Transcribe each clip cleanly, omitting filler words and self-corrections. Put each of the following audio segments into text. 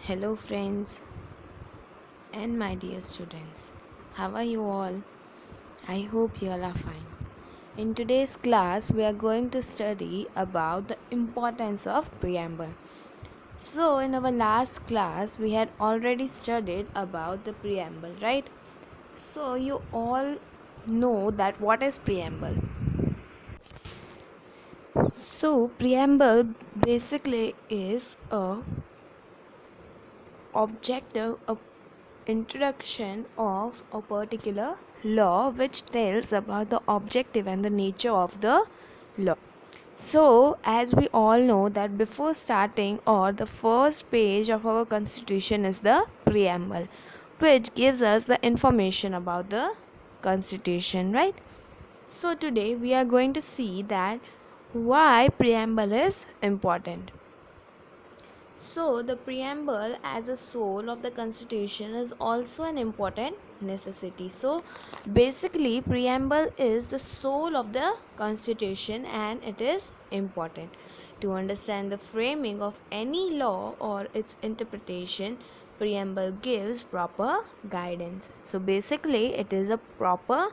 Hello, friends, and my dear students. How are you all? I hope you all are fine. In today's class, we are going to study about the importance of preamble. So, in our last class, we had already studied about the preamble, right? So, you all know that what is preamble. So, preamble basically is a objective introduction of a particular law which tells about the objective and the nature of the law. So, as we all know that before starting or the first page of our constitution is the preamble, which gives us the information about the constitution, right? So today we are going to see that why preamble is important. So, the preamble as a soul of the constitution is also an important necessity. So, basically, preamble is the soul of the constitution and it is important. To understand the framing of any law or its interpretation, preamble gives proper guidance. So, basically, it is a proper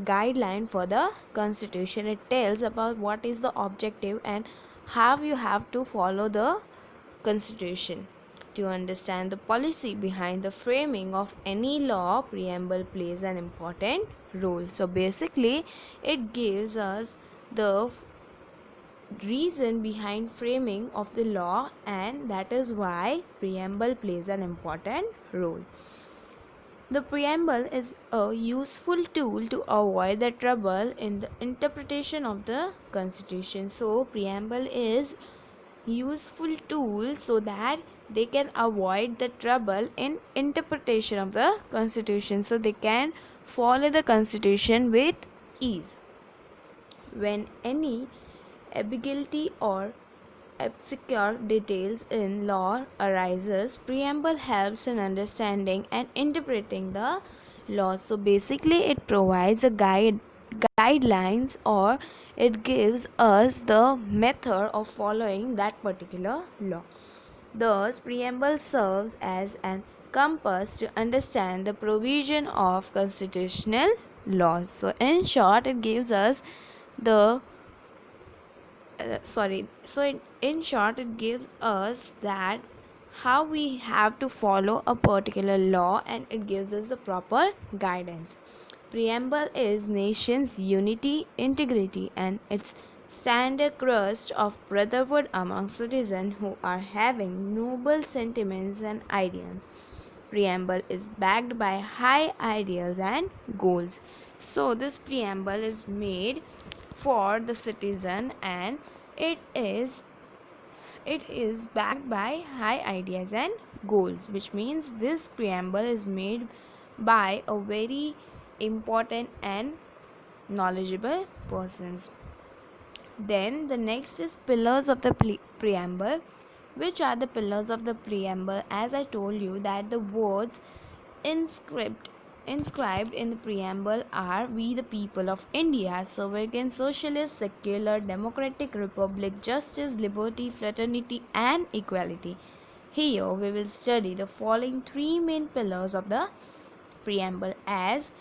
guideline for the constitution. It tells about what is the objective and how you have to follow the constitution. To understand the policy behind the framing of any law, preamble plays an important role. So basically, it gives us the reason behind framing of the law, and that is why preamble plays an important role. The preamble is a useful tool to avoid the trouble in the interpretation of the constitution. So preamble is useful tool so that they can avoid the trouble in interpretation of the constitution, so they can follow the constitution with ease. When any ambiguity or obscure details in law arises, preamble helps in understanding and interpreting the law. So basically it provides a guidelines, or it gives us the method of following that particular law. Thus preamble serves as an compass to understand the provision of constitutional laws. So in short, it gives us the in short, it gives us that how we have to follow a particular law, and it gives us the proper guidance. Preamble is nation's unity, integrity, and its standard crust of brotherhood among citizens who are having noble sentiments and ideals. Preamble is backed by high ideals and goals. So this preamble is made for the citizen, and it is backed by high ideas and goals, which means this preamble is made by a very important and knowledgeable persons. Then the next is pillars of the preamble. Which are the pillars of the preamble? As I told you that the words inscribed in the preamble are "We the people of India, sovereign, socialist, secular, democratic republic, justice, liberty, fraternity and equality." Here we will study the following three main pillars of the preamble, as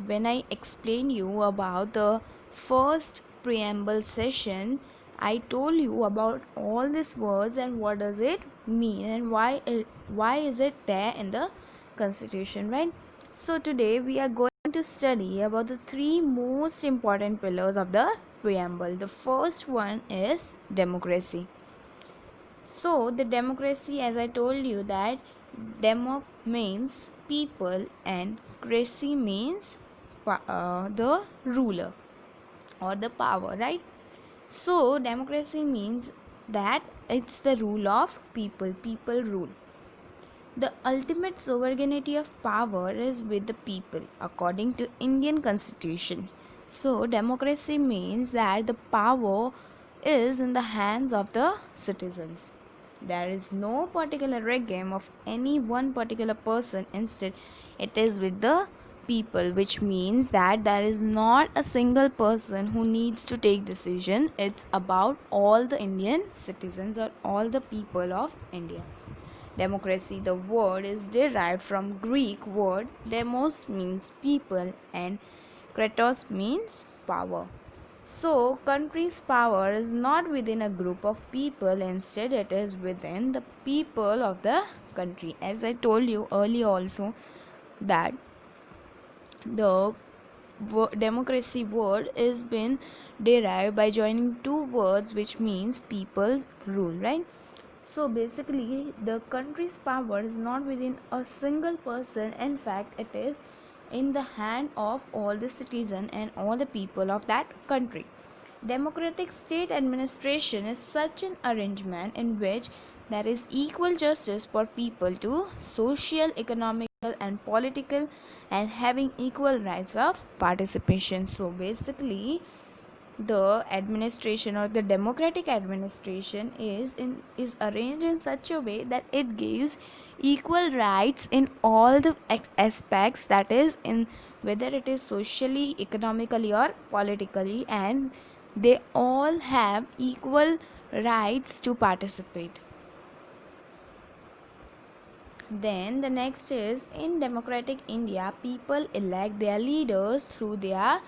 when I explained you about the first preamble session, I told you about all these words and what does it mean and why is it there in the constitution, right? So today we are going to study about the three most important pillars of the preamble. The first one is democracy. So the democracy, as I told you, that demo means people and cracy means the ruler or the power, right? So democracy means that it's the rule of people. People rule. The ultimate sovereignty of power is with the people according to Indian constitution. So democracy means that the power is in the hands of the citizens. There is no particular regime of any one particular person. Instead, it is with the people, which means that there is not a single person who needs to take decision. It's about all the Indian citizens or all the people of India. Democracy, the word is derived from Greek word demos means people and kratos means power. So, country's power is not within a group of people, instead, it is within the people of the country. As I told you earlier, also, that the democracy word is been derived by joining two words which means people's rule, right? So basically the country's power is not within a single person. In fact, it is in the hand of all the citizen and all the people of that country. Democratic state administration is such an arrangement in which there is equal justice for people to social, economical, and political, and having equal rights of participation. So basically, the administration or the democratic administration is arranged in such a way that it gives equal rights in all the aspects, that is in whether it is socially, economically, or politically, and they all have equal rights to participate. Then the next is, in democratic India, people elect their leaders through their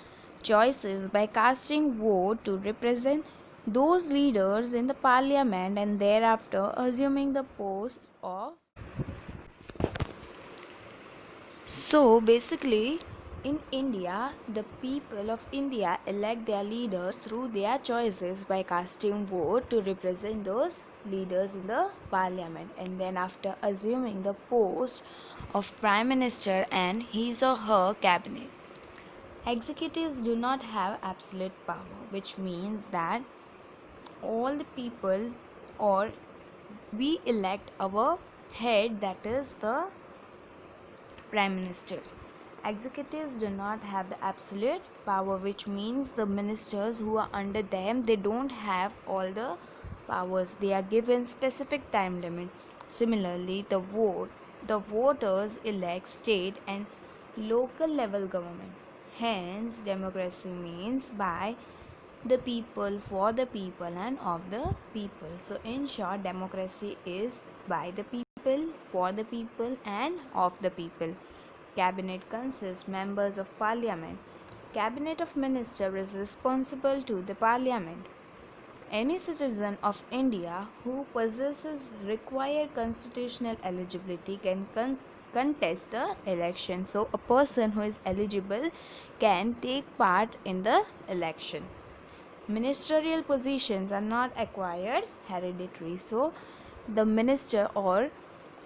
choices by casting vote to represent those leaders in the parliament and thereafter assuming the post of. So basically, in India, the people of India elect their leaders through their choices by casting vote to represent those leaders in the parliament, and then after assuming the post of prime minister and his or her cabinet. Executives do not have absolute power, which means that all the people, or we elect our head, that is the prime minister. Executives do not have the absolute power, which means the ministers who are under them, they don't have all the powers. They are given specific time limit. Similarly, the voters elect state and local level government. Hence, democracy means by the people, for the people, and of the people. So, in short, democracy is by the people, for the people, and of the people. Cabinet consists members of parliament. Cabinet of minister is responsible to the parliament. Any citizen of India who possesses required constitutional eligibility can contest the election. So, a person who is eligible can take part in the election. Ministerial positions are not acquired hereditary. So, the minister or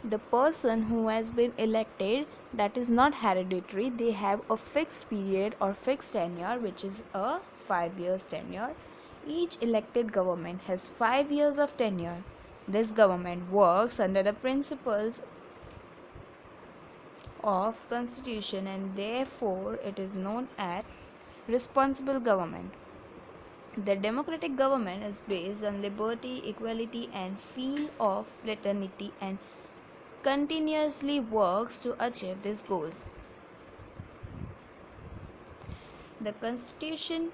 the person who has been elected, that is not hereditary, they have a fixed period or fixed tenure, which is a 5 years tenure. Each elected government has 5 years of tenure. This government works under the principles of constitution and therefore it is known as responsible government. The democratic government is based on liberty, equality, and feel of fraternity and continuously works to achieve these goals. The Constitution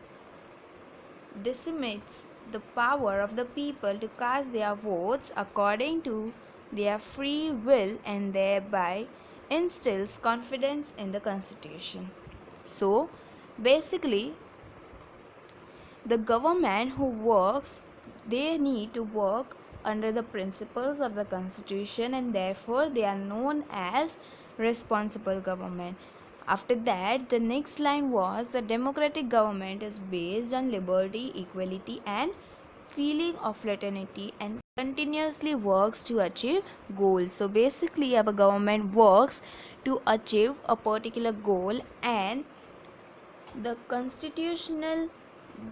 decimates the power of the people to cast their votes according to their free will and thereby instills confidence in the Constitution. So, basically, the government who works, they need to work under the principles of the constitution and therefore they are known as responsible government. After that, the next line was, the democratic government is based on liberty, equality, and feeling of fraternity and continuously works to achieve goals. So basically our government works to achieve a particular goal, and the constitutional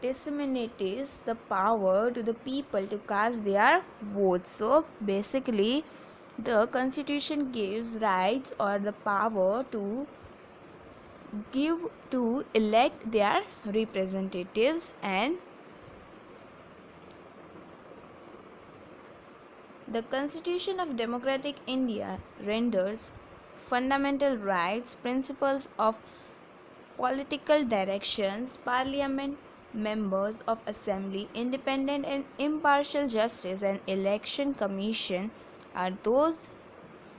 disseminates the power to the people to cast their votes. So basically, the constitution gives rights or the power to give to elect their representatives, and the Constitution of Democratic India renders fundamental rights, principles of political directions, parliament, members of assembly, independent and impartial justice, and election commission are those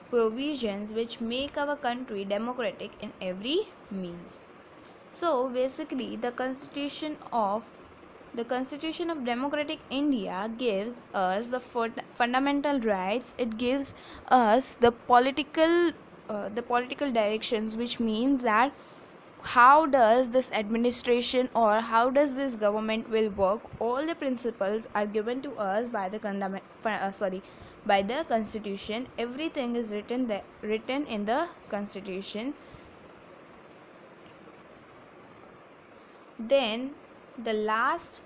provisions which make our country democratic in every means. So basically, the Constitution of Democratic India gives us the fundamental rights. It gives us the political directions, which means that how does this administration or how does this government will work. All the principles are given to us by the Constitution. Everything is written in the Constitution. Then the last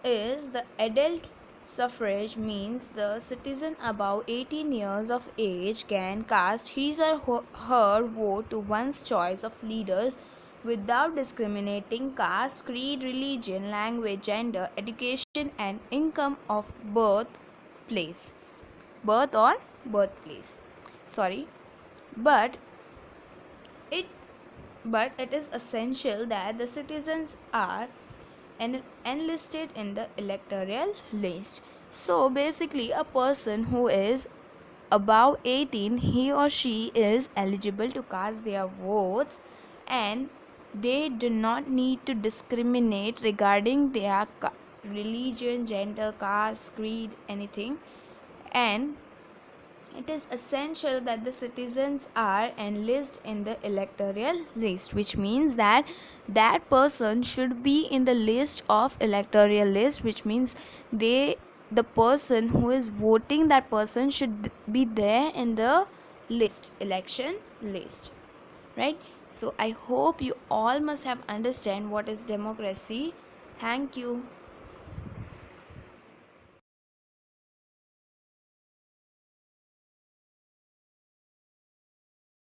is the adult suffrage, means the citizen above 18 years of age can cast his or her vote to one's choice of leaders without discriminating caste, creed, religion, language, gender, education, and income of birth or birthplace. Sorry, but it it is essential that the citizens are enlisted in the electoral list. So basically, a person who is above 18, he or she is eligible to cast their votes, and they do not need to discriminate regarding their religion, gender, caste, creed, anything. And it is essential that the citizens are enlisted in the electoral list, which means that that person should be in the list of electoral list, which means the person who is voting, that person should be there in the election list, right? So I hope you all must have understand what is democracy. Thank you.